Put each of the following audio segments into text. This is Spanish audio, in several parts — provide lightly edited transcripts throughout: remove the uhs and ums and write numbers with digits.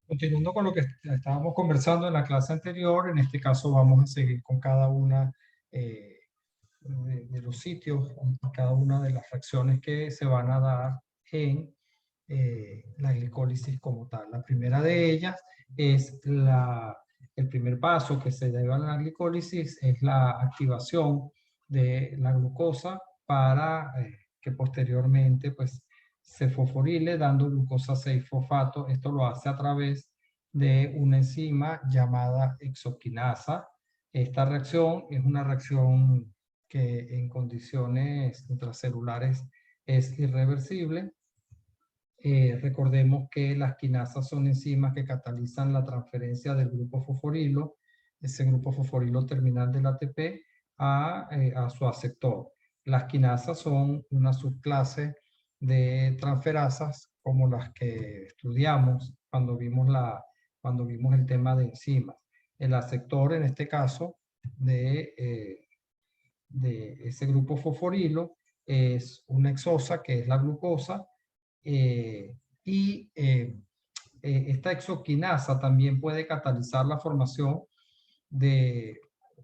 Continuando con lo que estábamos conversando en la clase anterior, en este caso vamos a seguir con cada una de los sitios, cada una de las reacciones que se van a dar en la glicólisis como tal. La primera de ellas es el primer paso que se lleva a la glicólisis, es la activación de la glucosa para que posteriormente pues, se fosforile dando glucosa 6-fosfato. Esto lo hace a través de una enzima llamada hexoquinasa. Esta reacción es una reacción que en condiciones intracelulares es irreversible. Recordemos que las quinasas son enzimas que catalizan la transferencia del grupo fosforilo, ese grupo fosforilo terminal del ATP, a su aceptor. Las quinasas son una subclase de transferasas como las que estudiamos cuando vimos el tema de enzimas. El aceptor, en este caso, de ese grupo fosforilo es una hexosa, que es la glucosa, y esta hexoquinasa también puede catalizar la formación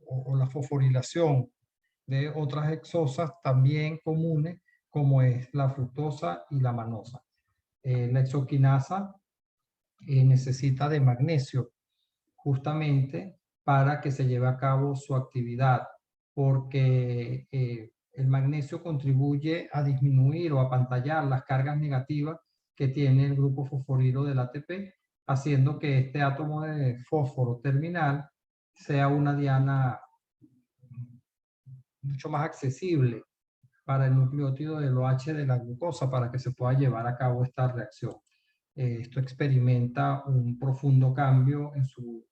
o la fosforilación de otras hexosas también comunes, como es la fructosa y la manosa. La hexoquinasa necesita de magnesio justamente para que se lleve a cabo su actividad, porque el magnesio contribuye a disminuir o a apantallar las cargas negativas que tiene el grupo fosforilo del ATP, haciendo que este átomo de fósforo terminal sea una diana mucho más accesible para el nucleótido del OH de la glucosa para que se pueda llevar a cabo esta reacción. Esto experimenta un profundo cambio en su,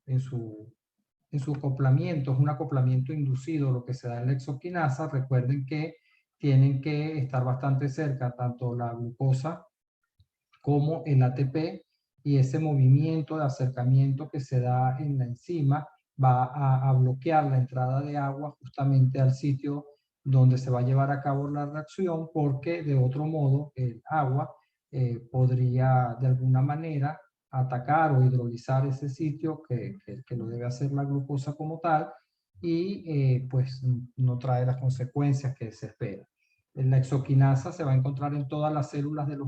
en su acoplamiento, es un acoplamiento inducido lo que se da en la hexoquinasa. Recuerden que tienen que estar bastante cerca tanto la glucosa como el ATP, y ese movimiento de acercamiento que se da en la enzima va a bloquear la entrada de agua justamente al sitio donde se va a llevar a cabo la reacción, porque de otro modo el agua podría de alguna manera atacar o hidrolizar ese sitio que lo debe hacer la glucosa como tal, y pues no trae las consecuencias que se esperan. La hexoquinasa se va a encontrar en todas las células del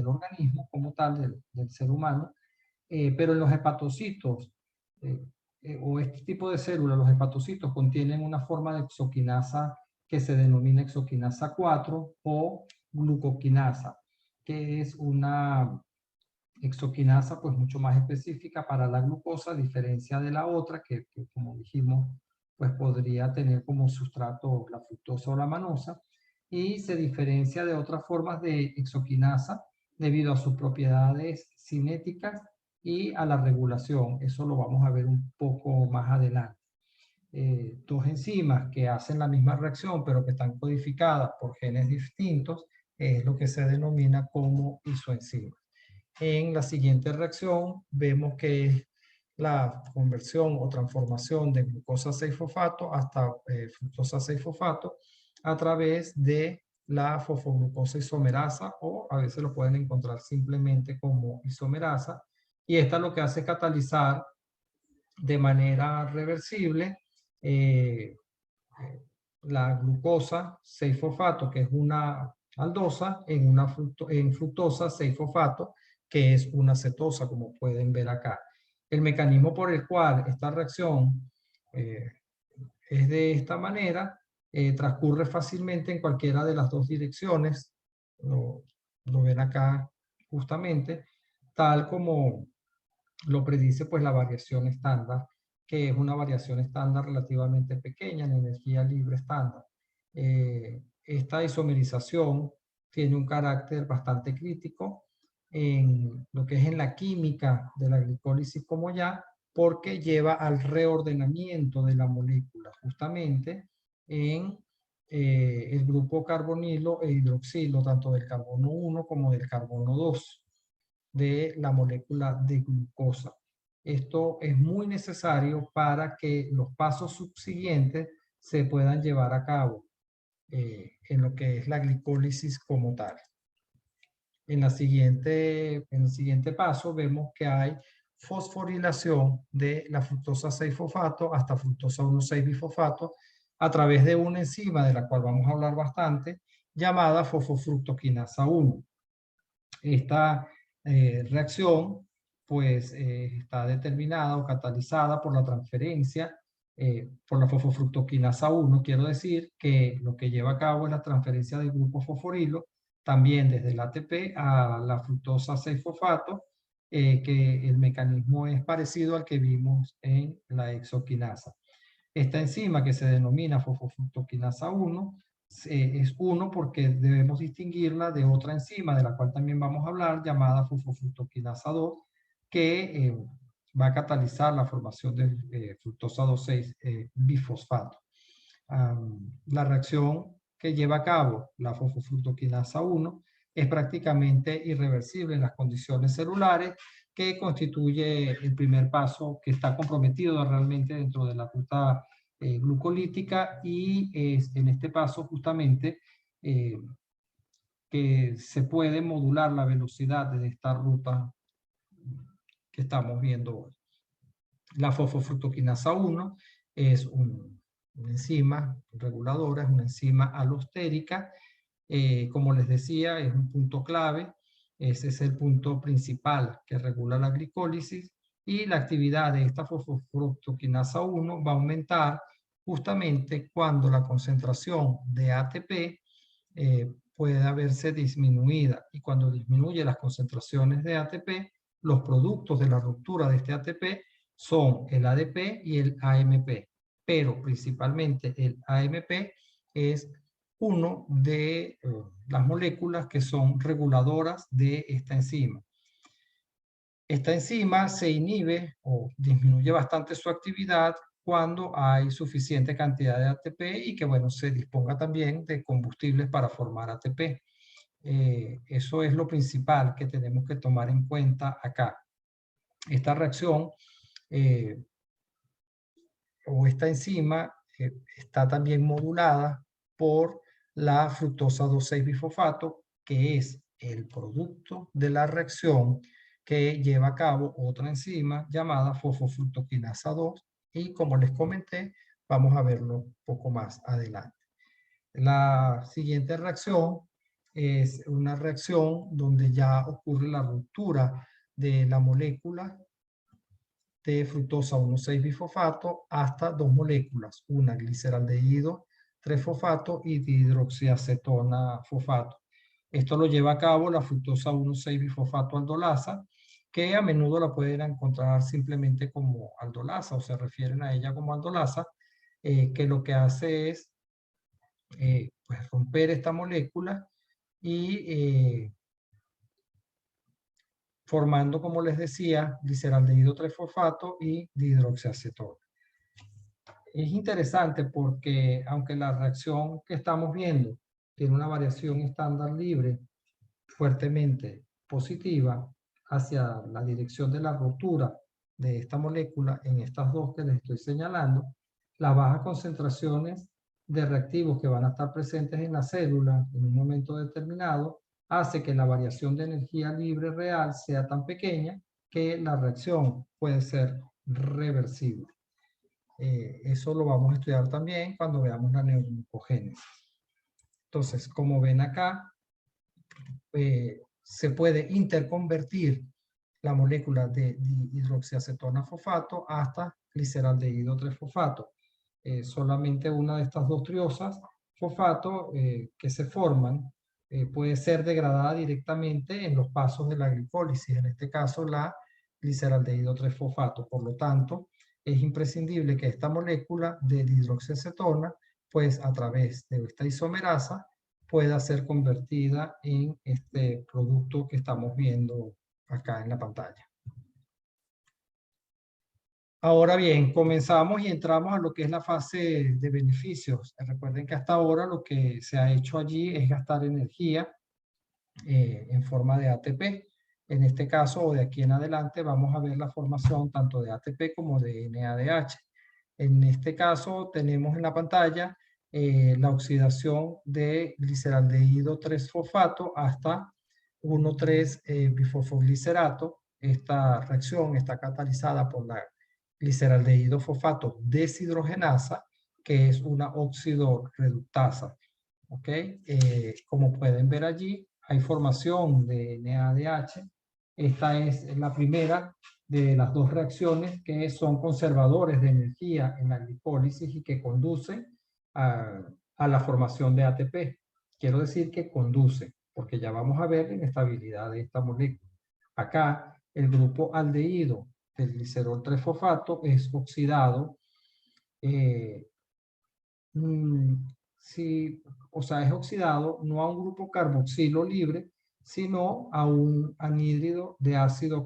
organismo como tal, del ser humano, pero en los hepatocitos o este tipo de células, los hepatocitos contienen una forma de hexoquinasa que se denomina hexoquinasa 4 o glucoquinasa, que es una hexoquinasa pues mucho más específica para la glucosa, a diferencia de la otra que como dijimos pues podría tener como sustrato la fructosa o la manosa, y se diferencia de otras formas de hexoquinasa debido a sus propiedades cinéticas y a la regulación. Eso lo vamos a ver un poco más adelante. Dos enzimas que hacen la misma reacción pero que están codificadas por genes distintos es lo que se denomina como isoenzimas. En la siguiente reacción vemos que es la conversión o transformación de glucosa 6-fosfato hasta fructosa 6-fosfato a través de la fosfoglucosa isomerasa, o a veces lo pueden encontrar simplemente como isomerasa, y esta lo que hace es catalizar de manera reversible eh, la glucosa 6-fosfato, que es una aldosa, en fructosa 6-fosfato, que es una cetosa, como pueden ver acá. El mecanismo por el cual esta reacción es de esta manera, transcurre fácilmente en cualquiera de las dos direcciones, lo ven acá justamente, tal como lo predice pues la variación estándar, que es una variación estándar relativamente pequeña en energía libre estándar. Esta isomerización tiene un carácter bastante crítico en lo que es en la química de la glicólisis como ya, porque lleva al reordenamiento de la molécula justamente en el grupo carbonilo e hidroxilo, tanto del carbono 1 como del carbono 2 de la molécula de glucosa. Esto es muy necesario para que los pasos subsiguientes se puedan llevar a cabo en lo que es la glicólisis como tal. En el siguiente paso vemos que hay fosforilación de la fructosa 6-fosfato hasta fructosa 1,6-bifosfato a través de una enzima de la cual vamos a hablar bastante, llamada fosfofructoquinasa 1. Esta reacción pues está determinada o catalizada por la transferencia por la fosfofructoquinasa 1. Quiero decir que lo que lleva a cabo es la transferencia del grupo fosforilo también desde el ATP a la fructosa 6-fosfato, que el mecanismo es parecido al que vimos en la hexoquinasa. Esta enzima, que se denomina fosfofructoquinasa 1, es 1 porque debemos distinguirla de otra enzima de la cual también vamos a hablar, llamada fosfofructoquinasa 2, que va a catalizar la formación de fructosa 2,6-bifosfato. La reacción que lleva a cabo la fosfofructoquinasa 1 es prácticamente irreversible en las condiciones celulares, que constituye el primer paso que está comprometido realmente dentro de la ruta glucolítica, y es en este paso justamente que se puede modular la velocidad de esta ruta que estamos viendo hoy. La fosfofructoquinasa 1 es una enzima reguladora, es una enzima alostérica. Como les decía, es un punto clave. Ese es el punto principal que regula la glicólisis, y la actividad de esta fosfofructoquinasa 1 va a aumentar justamente cuando la concentración de ATP pueda verse disminuida, y cuando disminuye las concentraciones de ATP, los productos de la ruptura de este ATP son el ADP y el AMP, pero principalmente el AMP es uno de las moléculas que son reguladoras de esta enzima. Esta enzima se inhibe o disminuye bastante su actividad cuando hay suficiente cantidad de ATP y que, bueno, se disponga también de combustibles para formar ATP. Eso es lo principal que tenemos que tomar en cuenta acá. Esta reacción o esta enzima está también modulada por la fructosa 2,6-bifosfato, que es el producto de la reacción que lleva a cabo otra enzima llamada fosfofructoquinasa 2, y como les comenté, vamos a verlo un poco más adelante. La siguiente reacción es una reacción donde ya ocurre la ruptura de la molécula de fructosa 1,6-bifosfato hasta dos moléculas, una gliceraldehído 3-fosfato y dihidroxiacetona fosfato. Esto lo lleva a cabo la fructosa 1,6-bifosfato aldolasa, que a menudo la pueden encontrar simplemente como aldolasa, o se refieren a ella como aldolasa, que lo que hace es pues romper esta molécula y formando, como les decía, gliceraldehído 3-fosfato y dihidroxiacetona. Es interesante porque aunque la reacción que estamos viendo tiene una variación estándar libre fuertemente positiva hacia la dirección de la ruptura de esta molécula en estas dos que les estoy señalando, las bajas concentraciones de reactivos que van a estar presentes en la célula en un momento determinado hace que la variación de energía libre real sea tan pequeña que la reacción puede ser reversible. Eso lo vamos a estudiar también cuando veamos la neuroglicogénesis. Entonces, como ven acá, se puede interconvertir la molécula de dihidroxiacetona fosfato hasta gliceraldehído 3-fosfato. Solamente una de estas dos triosas fosfato que se forman puede ser degradada directamente en los pasos de la glicólisis, en este caso la gliceraldehído 3-fosfato. Por lo tanto, es imprescindible que esta molécula de dihidroxiacetona, pues a través de esta isomerasa, pueda ser convertida en este producto que estamos viendo acá en la pantalla. Ahora bien, comenzamos y entramos a lo que es la fase de beneficios. Recuerden que hasta ahora lo que se ha hecho allí es gastar energía en forma de ATP. En este caso, o de aquí en adelante, vamos a ver la formación tanto de ATP como de NADH. En este caso, tenemos en la pantalla la oxidación de gliceraldehído 3-fosfato hasta 1,3-bifosfoglicerato. Esta reacción está catalizada por la gliceraldehído fosfato deshidrogenasa, que es una oxidorreductasa. ¿Ok? Como pueden ver allí, hay formación de NADH. Esta es la primera de las dos reacciones que son conservadores de energía en la glicólisis y que conducen a la formación de ATP. Quiero decir que conduce, porque ya vamos a ver la inestabilidad de esta molécula. Acá, el grupo aldehído del glicerol 3-fosfato es oxidado. O sea, es oxidado no a un grupo carboxilo libre, sino a un anhídrido de ácido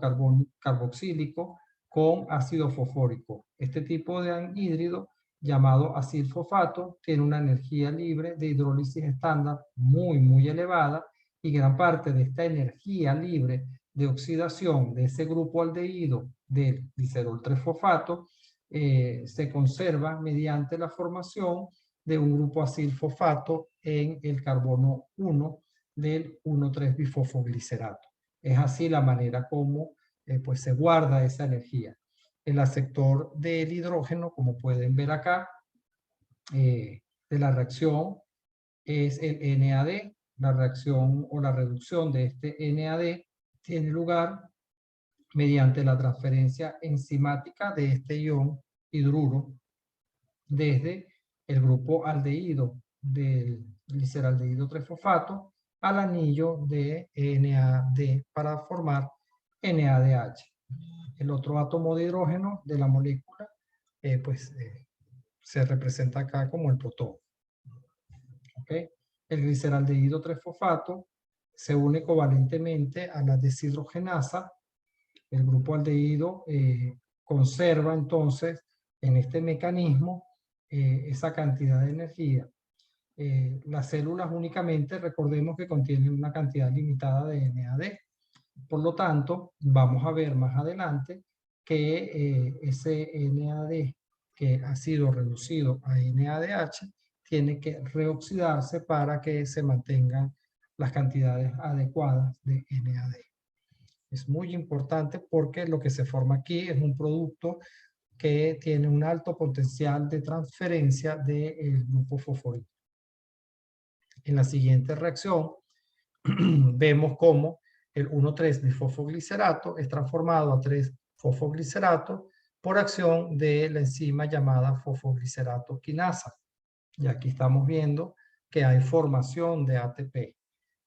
carboxílico con ácido fosfórico. Este tipo de anhídrido, llamado acilfosfato, tiene una energía libre de hidrólisis estándar muy elevada, y gran parte de esta energía libre de oxidación de ese grupo aldehído del glicerol 3-fosfato se conserva mediante la formación de un grupo acilfosfato en el carbono 1 del 1,3-bifosfoglicerato. Es así la manera como pues se guarda esa energía. El aceptor del hidrógeno, como pueden ver acá, de la reacción es el NAD. La reacción o la reducción de este NAD tiene lugar mediante la transferencia enzimática de este ion hidruro desde el grupo aldehído del gliceraldehído 3-fosfato al anillo de NAD para formar NADH. El otro átomo de hidrógeno de la molécula se representa acá como el protón. ¿Okay? El gliceraldehído 3-fosfato se une covalentemente a la deshidrogenasa. El grupo aldehído conserva entonces en este mecanismo esa cantidad de energía. Las células únicamente, recordemos que contienen una cantidad limitada de NAD. Por lo tanto, vamos a ver más adelante que ese NAD que ha sido reducido a NADH tiene que reoxidarse para que se mantengan las cantidades adecuadas de NAD. Es muy importante porque lo que se forma aquí es un producto que tiene un alto potencial de transferencia del grupo fosforito. En la siguiente reacción vemos cómo el 1,3-bifosfoglicerato es transformado a 3-fosfoglicerato por acción de la enzima llamada fosfoglicerato quinasa. Y aquí estamos viendo que hay formación de ATP.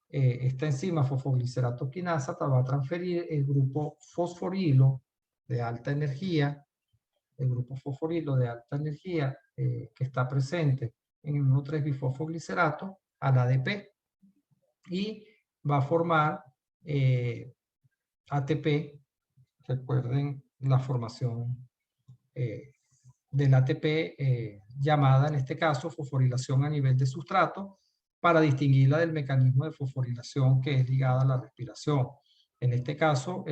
Esta enzima fosfoglicerato quinasa va a transferir el grupo fosforilo de alta energía, que está presente en el 1,3-bifosfoglicerato al ADP, y va a formar ATP. Recuerden la formación del ATP llamada en este caso fosforilación a nivel de sustrato, para distinguirla del mecanismo de fosforilación que es ligada a la respiración. En este caso,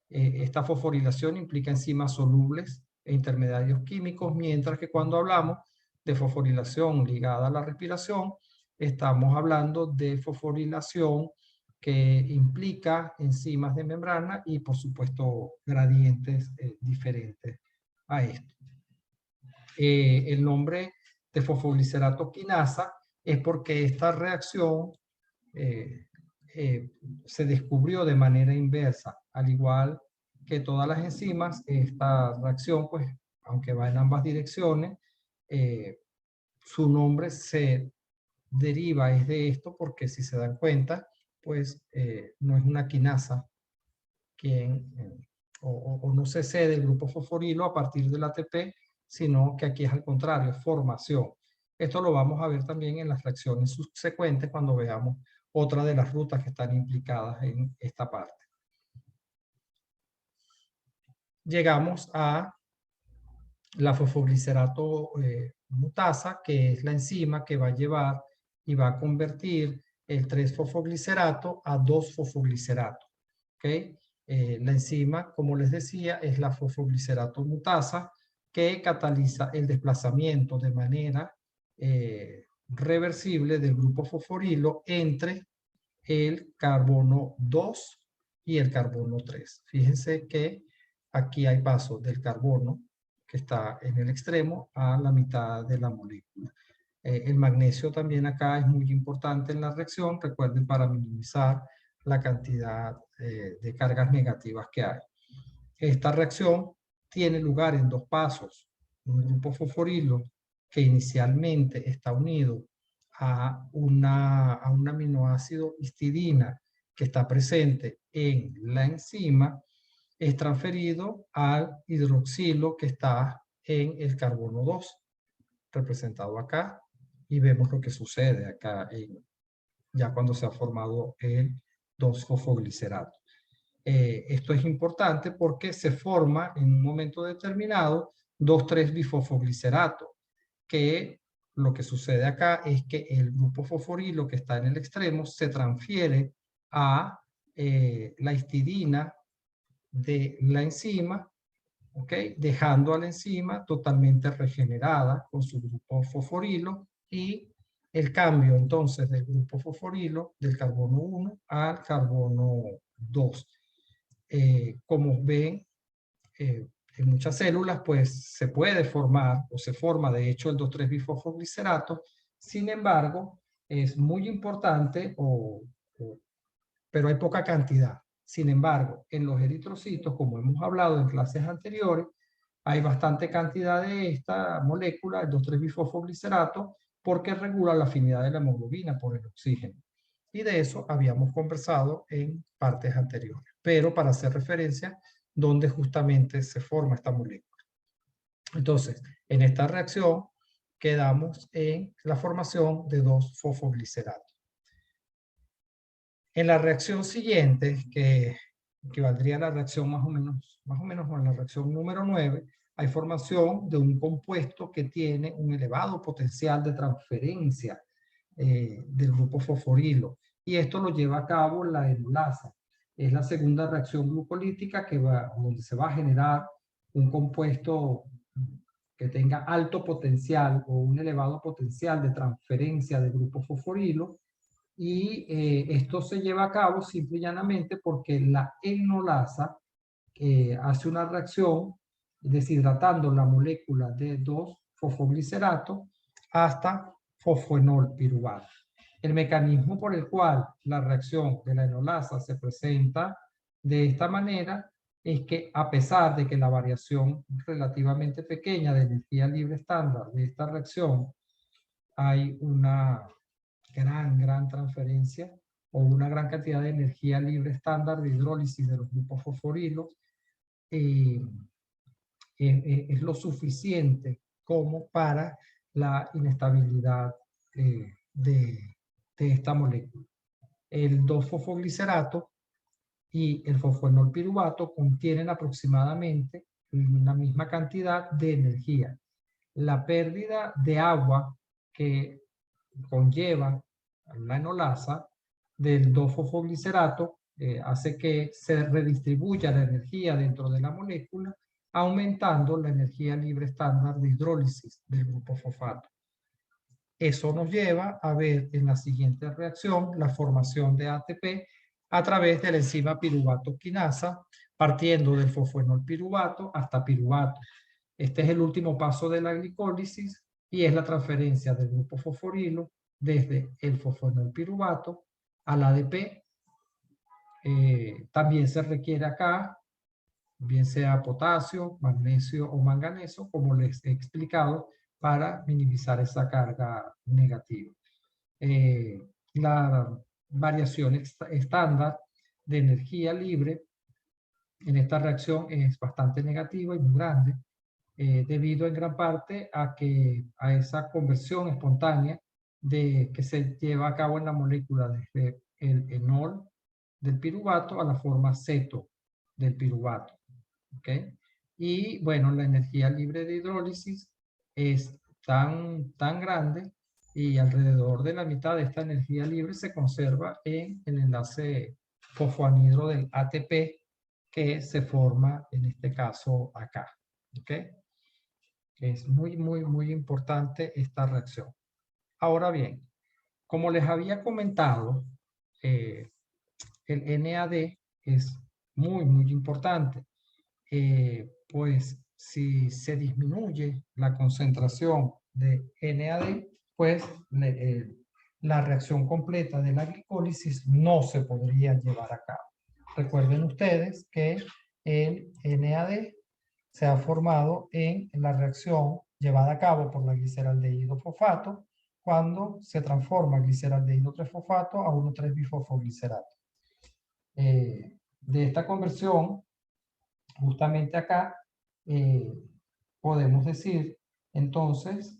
esta fosforilación implica enzimas solubles e intermediarios químicos, mientras que cuando hablamos de fosforilación ligada a la respiración, estamos hablando de fosforilación que implica enzimas de membrana y, por supuesto, gradientes diferentes a esto. El nombre de fosfoglicerato quinasa es porque esta reacción se descubrió de manera inversa. Al igual que todas las enzimas, esta reacción, pues, aunque va en ambas direcciones, su nombre se deriva es de esto, porque si se dan cuenta, pues no es una quinasa quien, o no se cede el grupo fosforilo a partir del ATP, sino que aquí es al contrario, formación. Esto lo vamos a ver también en las reacciones subsecuentes cuando veamos otra de las rutas que están implicadas en esta parte. Llegamos a la fosfoglicerato mutasa, que es la enzima que va a llevar y va a convertir el 3-fosfoglicerato a 2-fosfoglicerato. ¿Okay? La enzima, como les decía, es la fosfoglicerato mutasa, que cataliza el desplazamiento de manera reversible del grupo fosforilo entre el carbono 2 y el carbono 3. Fíjense que aquí hay pasos del carbono que está en el extremo a la mitad de la molécula. El magnesio también acá es muy importante en la reacción, recuerden, para minimizar la cantidad de cargas negativas que hay. Esta reacción tiene lugar en dos pasos. Un grupo fosforilo que inicialmente está unido a un aminoácido histidina que está presente en la enzima, es transferido al hidroxilo que está en el carbono 2, representado acá, y vemos lo que sucede acá ya cuando se ha formado el 2-fosfoglicerato. Esto es importante porque se forma en un momento determinado 2,3-bifosfoglicerato, que lo que sucede acá es que el grupo fosforilo que está en el extremo se transfiere a la histidina de la enzima, ¿ok? Dejando a la enzima totalmente regenerada con su grupo fosforilo, y el cambio entonces del grupo fosforilo del carbono 1 al carbono 2. Como ven, en muchas células pues se puede formar o se forma de hecho el 2,3-bifosfoglicerato. Sin embargo, es muy importante, pero hay poca cantidad. Sin embargo, en los eritrocitos, como hemos hablado en clases anteriores, hay bastante cantidad de esta molécula, el 2,3-bifosfoglicerato, porque regula la afinidad de la hemoglobina por el oxígeno. Y de eso habíamos conversado en partes anteriores, pero para hacer referencia donde justamente se forma esta molécula. Entonces, en esta reacción quedamos en la formación de 2-fosfoglicerato. En la reacción siguiente, que equivaldría a la reacción más o menos con la reacción número 9, hay formación de un compuesto que tiene un elevado potencial de transferencia del grupo fosforilo, y esto lo lleva a cabo la enolasa. Es la segunda reacción glucolítica donde se va a generar un compuesto que tenga alto potencial o un elevado potencial de transferencia del grupo fosforilo, y esto se lleva a cabo simple y llanamente porque la enolasa hace una reacción deshidratando la molécula de 2-fosfoglicerato hasta fosfoenol piruvato. El mecanismo por el cual la reacción de la enolasa se presenta de esta manera es que, a pesar de que la variación relativamente pequeña de energía libre estándar de esta reacción, hay una gran transferencia o una gran cantidad de energía libre estándar de hidrólisis de los grupos fosforilos, es lo suficiente como para la inestabilidad de esta molécula. El 2-fosfoglicerato y el fosfoenol piruvato contienen aproximadamente la misma cantidad de energía. La pérdida de agua que conlleva la enolasa del 2-fosfoglicerato hace que se redistribuya la energía dentro de la molécula, aumentando la energía libre estándar de hidrólisis del grupo fosfato. Eso nos lleva a ver en la siguiente reacción la formación de ATP a través de la enzima piruvato quinasa, partiendo del fosfoenol piruvato hasta piruvato. Este es el último paso de la glicólisis y es la transferencia del grupo fosforilo desde el fosfoenol piruvato al ADP. También se requiere acá, bien sea potasio, magnesio o manganeso, como les he explicado, para minimizar esa carga negativa. La variación estándar de energía libre en esta reacción es bastante negativa y muy grande, debido en gran parte a esa conversión espontánea que se lleva a cabo en la molécula desde el enol del piruvato a la forma ceto del piruvato. ¿Okay? Y bueno, la energía libre de hidrólisis es tan grande, y alrededor de la mitad de esta energía libre se conserva en el enlace fosfoanhidro del ATP que se forma en este caso acá. ¿Okay? Es muy importante esta reacción. Ahora bien, como les había comentado, el NAD es muy importante, pues si se disminuye la concentración de NAD, pues la reacción completa de la glicólisis no se podría llevar a cabo. Recuerden ustedes que el NAD se ha formado en la reacción llevada a cabo por la gliceraldehído fosfato cuando se transforma gliceraldehído 3-fosfato a 1,3-bifosfoglicerato. De esta conversión, justamente acá, podemos decir entonces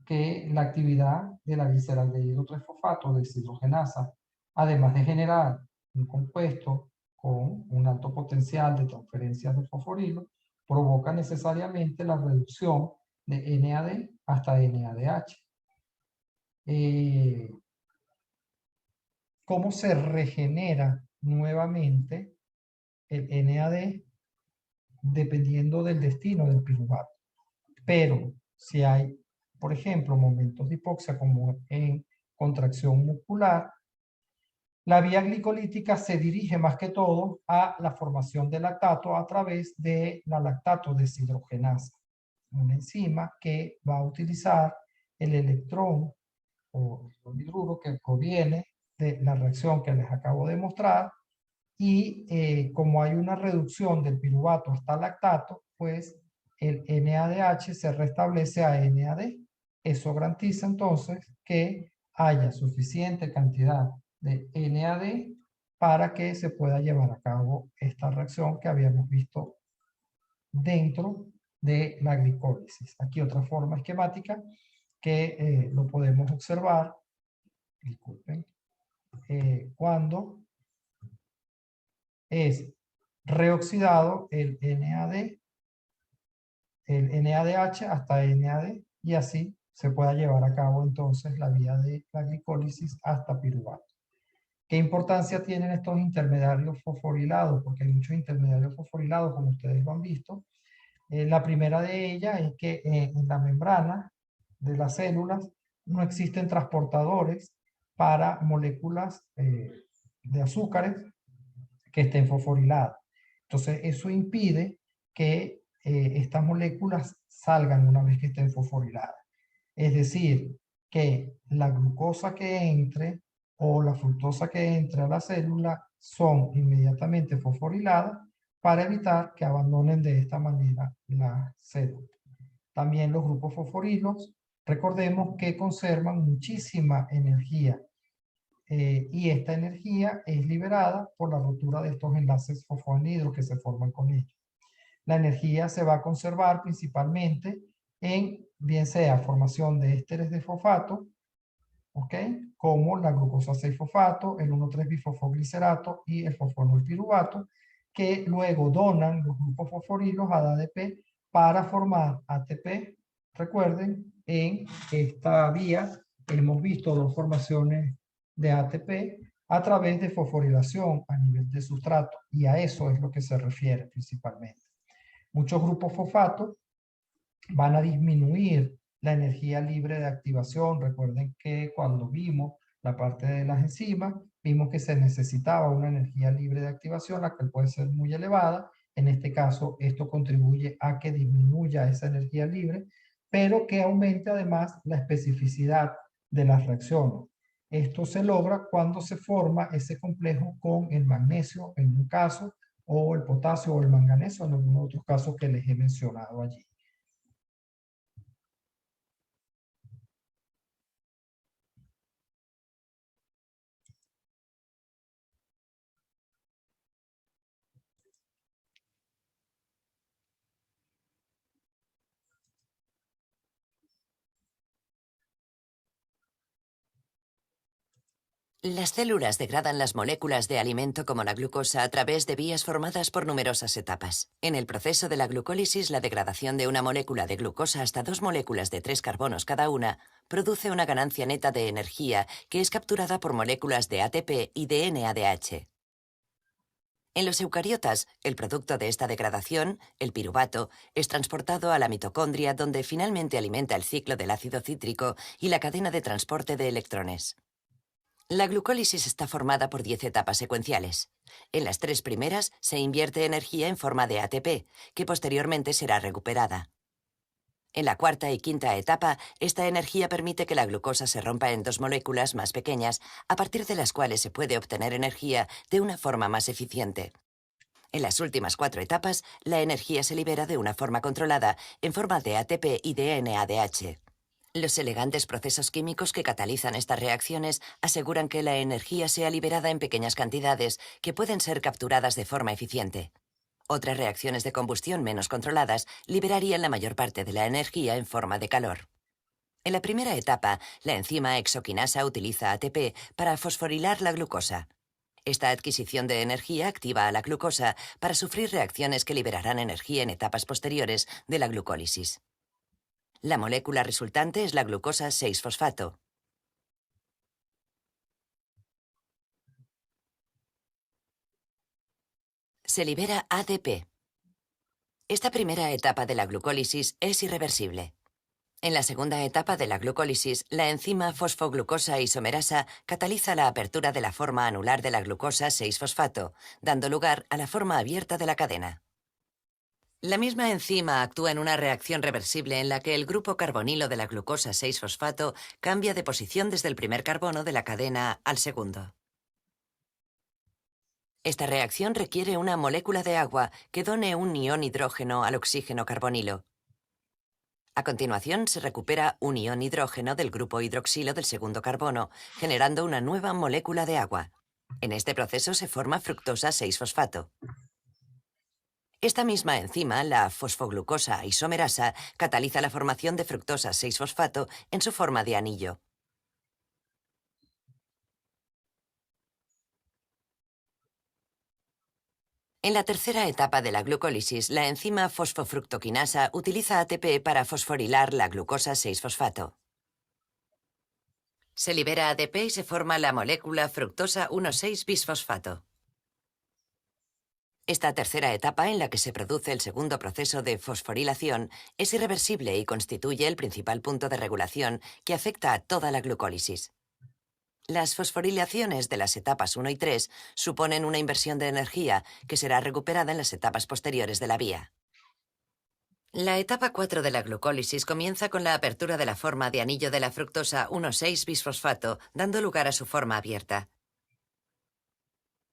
que la actividad de la gliceraldehído 3-fosfato deshidrogenasa, además de generar un compuesto con un alto potencial de transferencia de fosforilo, provoca necesariamente la reducción de NAD hasta NADH. ¿Cómo se regenera nuevamente el NAD? Dependiendo del destino del piruvato. Pero si hay, por ejemplo, momentos de hipoxia como en contracción muscular, la vía glicolítica se dirige más que todo a la formación de lactato a través de la lactato deshidrogenasa, una enzima que va a utilizar el electrón o el hidruro que proviene de la reacción que les acabo de mostrar, y como hay una reducción del piruvato hasta lactato, pues el NADH se restablece a NAD. Eso garantiza entonces que haya suficiente cantidad de NAD para que se pueda llevar a cabo esta reacción que habíamos visto dentro de la glicólisis. Aquí otra forma esquemática que lo podemos observar, disculpen, cuando es reoxidado el NADH hasta NAD, y así se pueda llevar a cabo entonces la vía de la glicólisis hasta piruvato. ¿Qué importancia tienen estos intermediarios fosforilados? Porque hay muchos intermediarios fosforilados, como ustedes lo han visto. La primera de ellas es que en la membrana de las células no existen transportadores para moléculas de azúcares que estén fosforiladas. Entonces, eso impide que estas moléculas salgan una vez que estén fosforiladas. Es decir, que la glucosa que entre o la fructosa que entre a la célula son inmediatamente fosforiladas para evitar que abandonen de esta manera la célula. También los grupos fosforilos, recordemos que conservan muchísima energía, y esta energía es liberada por la rotura de estos enlaces fosfoanhidros que se forman con ellos. La energía se va a conservar principalmente en, bien sea formación de ésteres de fosfato, ¿ok? Como la glucosa 6-fosfato, el 1,3-bifosfoglicerato y el fosfonolpiruvato, que luego donan los grupos fosforilos a ADP para formar ATP. Recuerden, en esta vía hemos visto dos formaciones de ATP a través de fosforilación a nivel de sustrato, y a eso es lo que se refiere principalmente. Muchos grupos fosfato van a disminuir la energía libre de activación. Recuerden que cuando vimos la parte de las enzimas, vimos que se necesitaba una energía libre de activación, la cual puede ser muy elevada. En este caso, esto contribuye a que disminuya esa energía libre, pero que aumente además la especificidad de las reacciones. Esto se logra cuando se forma ese complejo con el magnesio en un caso, o el potasio o el manganeso en algunos otros casos que les he mencionado allí. Las células degradan las moléculas de alimento como la glucosa a través de vías formadas por numerosas etapas. En el proceso de la glucólisis, la degradación de una molécula de glucosa hasta 2 moléculas de 3 carbonos cada una produce una ganancia neta de energía que es capturada por moléculas de ATP y de NADH. En los eucariotas, el producto de esta degradación, el piruvato, es transportado a la mitocondria, donde finalmente alimenta el ciclo del ácido cítrico y la cadena de transporte de electrones. La glucólisis está formada por 10 etapas secuenciales. En las 3 primeras se invierte energía en forma de ATP, que posteriormente será recuperada. En la cuarta y quinta etapa, esta energía permite que la glucosa se rompa en 2 moléculas más pequeñas, a partir de las cuales se puede obtener energía de una forma más eficiente. En las últimas 4 etapas, la energía se libera de una forma controlada, en forma de ATP y de NADH. Los elegantes procesos químicos que catalizan estas reacciones aseguran que la energía sea liberada en pequeñas cantidades que pueden ser capturadas de forma eficiente. Otras reacciones de combustión menos controladas liberarían la mayor parte de la energía en forma de calor. En la primera etapa, la enzima exoquinasa utiliza ATP para fosforilar la glucosa. Esta adquisición de energía activa a la glucosa para sufrir reacciones que liberarán energía en etapas posteriores de la glucólisis. La molécula resultante es la glucosa 6-fosfato. Se libera ADP. Esta primera etapa de la glucólisis es irreversible. En la segunda etapa de la glucólisis, la enzima fosfoglucosa isomerasa cataliza la apertura de la forma anular de la glucosa 6-fosfato, dando lugar a la forma abierta de la cadena. La misma enzima actúa en una reacción reversible en la que el grupo carbonilo de la glucosa 6-fosfato cambia de posición desde el primer carbono de la cadena al segundo. Esta reacción requiere una molécula de agua que done un ion hidrógeno al oxígeno carbonilo. A continuación, se recupera un ion hidrógeno del grupo hidroxilo del segundo carbono, generando una nueva molécula de agua. En este proceso se forma fructosa 6-fosfato. Esta misma enzima, la fosfoglucosa isomerasa, cataliza la formación de fructosa 6-fosfato en su forma de anillo. En la tercera etapa de la glucólisis, la enzima fosfofructoquinasa utiliza ATP para fosforilar la glucosa 6-fosfato. Se libera ADP y se forma la molécula fructosa 1,6-bisfosfato. Esta tercera etapa, en la que se produce el segundo proceso de fosforilación, es irreversible y constituye el principal punto de regulación que afecta a toda la glucólisis. Las fosforilaciones de las etapas 1 y 3 suponen una inversión de energía que será recuperada en las etapas posteriores de la vía. La etapa 4 de la glucólisis comienza con la apertura de la forma de anillo de la fructosa 1,6-bisfosfato, dando lugar a su forma abierta.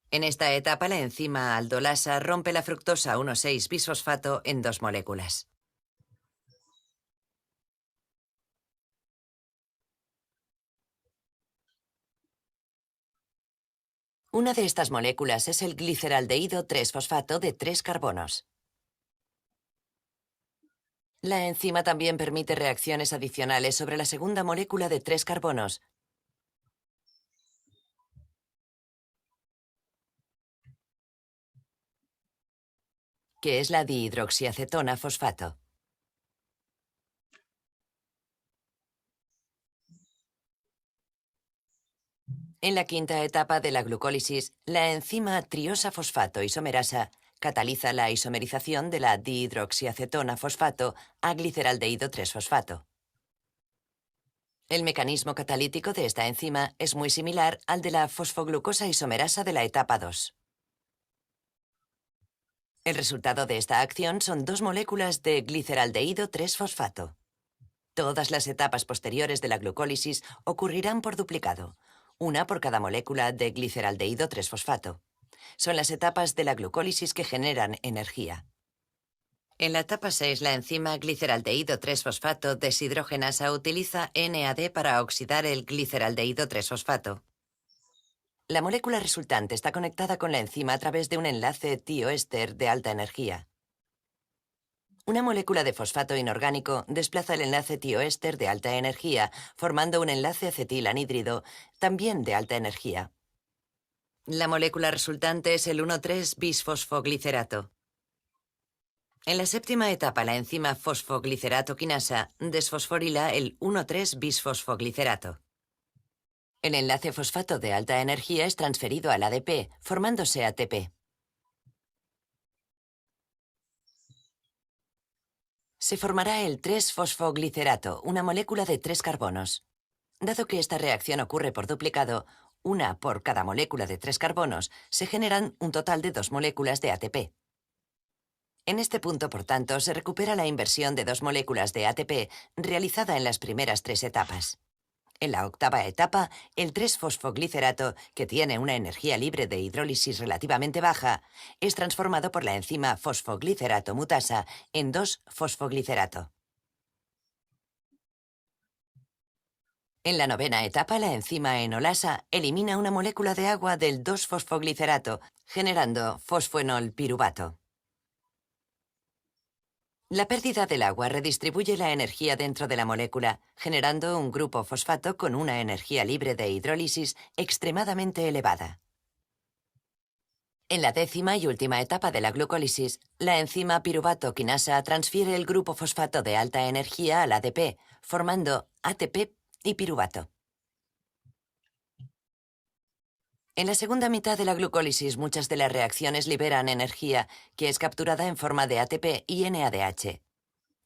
En esta etapa, la enzima aldolasa rompe la fructosa 1,6-bisfosfato en 2 moléculas. Una de estas moléculas es el gliceraldehído 3-fosfato de 3 carbonos. La enzima también permite reacciones adicionales sobre la segunda molécula de 3 carbonos, que es la dihidroxiacetona fosfato. En la quinta etapa de la glucólisis, la enzima triosa fosfato isomerasa cataliza la isomerización de la dihidroxiacetona fosfato a gliceraldehído 3-fosfato. El mecanismo catalítico de esta enzima es muy similar al de la fosfoglucosa isomerasa de la etapa 2. El resultado de esta acción son 2 moléculas de gliceraldehído 3-fosfato. Todas las etapas posteriores de la glucólisis ocurrirán por duplicado, una por cada molécula de gliceraldehído 3-fosfato. Son las etapas de la glucólisis que generan energía. En la etapa 6, la enzima gliceraldehído 3-fosfato deshidrogenasa utiliza NAD para oxidar el gliceraldehído 3-fosfato. La molécula resultante está conectada con la enzima a través de un enlace tioéster de alta energía. Una molécula de fosfato inorgánico desplaza el enlace tioéster de alta energía, formando un enlace acetilanhídrido, también de alta energía. La molécula resultante es el 1,3-bisfosfoglicerato. En la séptima etapa, la enzima fosfoglicerato-quinasa desfosforila el 1,3-bisfosfoglicerato. El enlace fosfato de alta energía es transferido al ADP, formándose ATP. Se formará el 3-fosfoglicerato, una molécula de 3 carbonos. Dado que esta reacción ocurre por duplicado, una por cada molécula de 3 carbonos, se generan un total de 2 moléculas de ATP. En este punto, por tanto, se recupera la inversión de 2 moléculas de ATP realizada en las primeras 3 etapas. En la octava etapa, el 3-fosfoglicerato, que tiene una energía libre de hidrólisis relativamente baja, es transformado por la enzima fosfoglicerato mutasa en 2-fosfoglicerato. En la novena etapa, la enzima enolasa elimina una molécula de agua del 2-fosfoglicerato, generando fosfoenolpiruvato. La pérdida del agua redistribuye la energía dentro de la molécula, generando un grupo fosfato con una energía libre de hidrólisis extremadamente elevada. En la décima y última etapa de la glucólisis, la enzima piruvato quinasa transfiere el grupo fosfato de alta energía al ADP, formando ATP y piruvato. En la segunda mitad de la glucólisis, muchas de las reacciones liberan energía que es capturada en forma de ATP y NADH.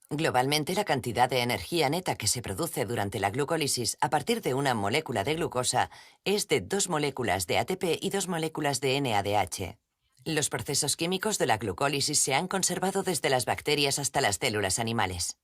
Globalmente, la cantidad de energía neta que se produce durante la glucólisis a partir de una molécula de glucosa es de 2 moléculas de ATP y 2 moléculas de NADH. Los procesos químicos de la glucólisis se han conservado desde las bacterias hasta las células animales.